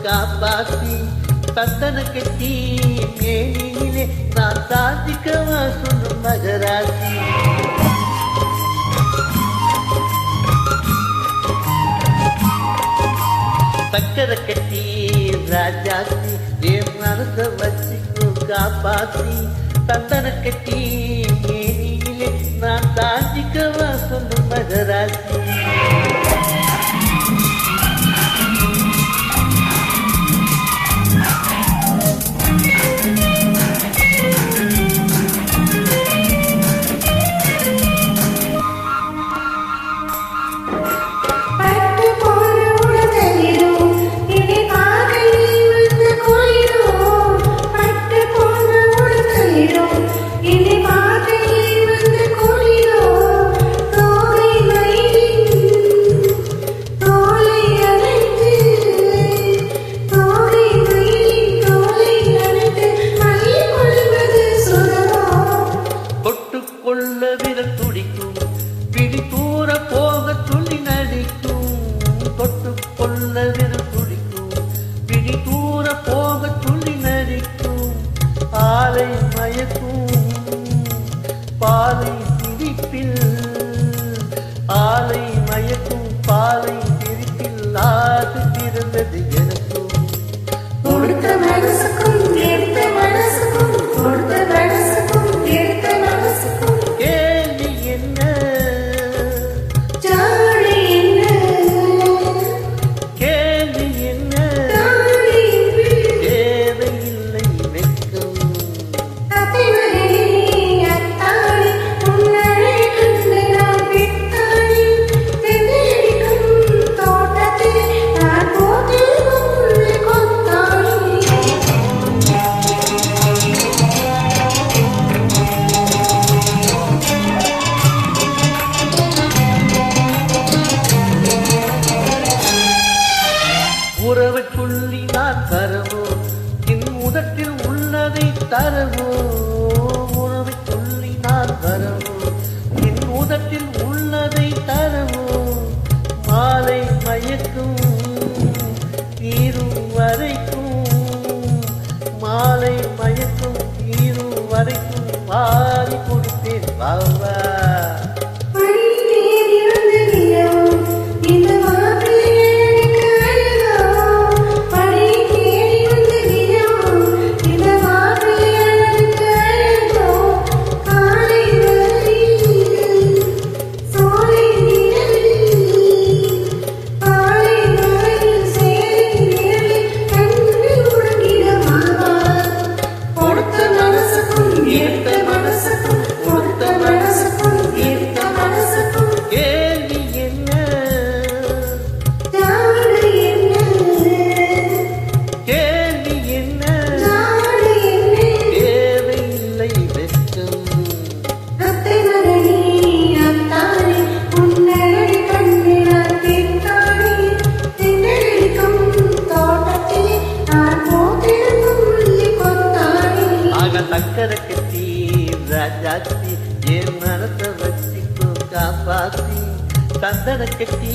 காப்பாத்தி தந்தன கட்டி மேனியிலே நான் சாதிக்கவா சொல்லும் மகராசி. சக்கரை கட்டி ராஜாத்தி என் மனச வச்சுக்கோ காப்பாத்தி தந்தன கட்டி மேனியிலே நான் சாதிக்கவா சொல்லும் மகராசி. கொள்ள விரல் துடிக்கும் பிடி தூர போக துள்ளி நடிக்கும். தொட்டு கொள்ள விரல் துடிக்கும் பிடி தூர போக துள்ளி நடிக்கும். ஆலை மயக்கும் பாலை சிரிப்பில் ஆலை மயக்கும் பாலை சிரிப்பில் ஆசை பிறந்தது எனக்கும். கொடுத்த மனசுக்கும் எடுத்த மனசுக்கும் கொடுத்த மனசுக்கும் எடுத்த மனசுக்கும் உறவை சொல்லி நான் தரவோ என் முதட்டில் உள்ளதை தரவோ. உறவை சொல்லி நான் தரவோ என் முதட்டில் உள்ளதை தரவோ. மாலை மயக்கும் தீரும் வரைக்கும் மாலை மயக்கும் தீரும் வரைக்கும் பாடி கொடுத்தேன் பாவா. சக்கரை கட்டி ராஜாத்தி என் மனச வச்சுக்கோ காப்பாத்தி தந்தன கட்டி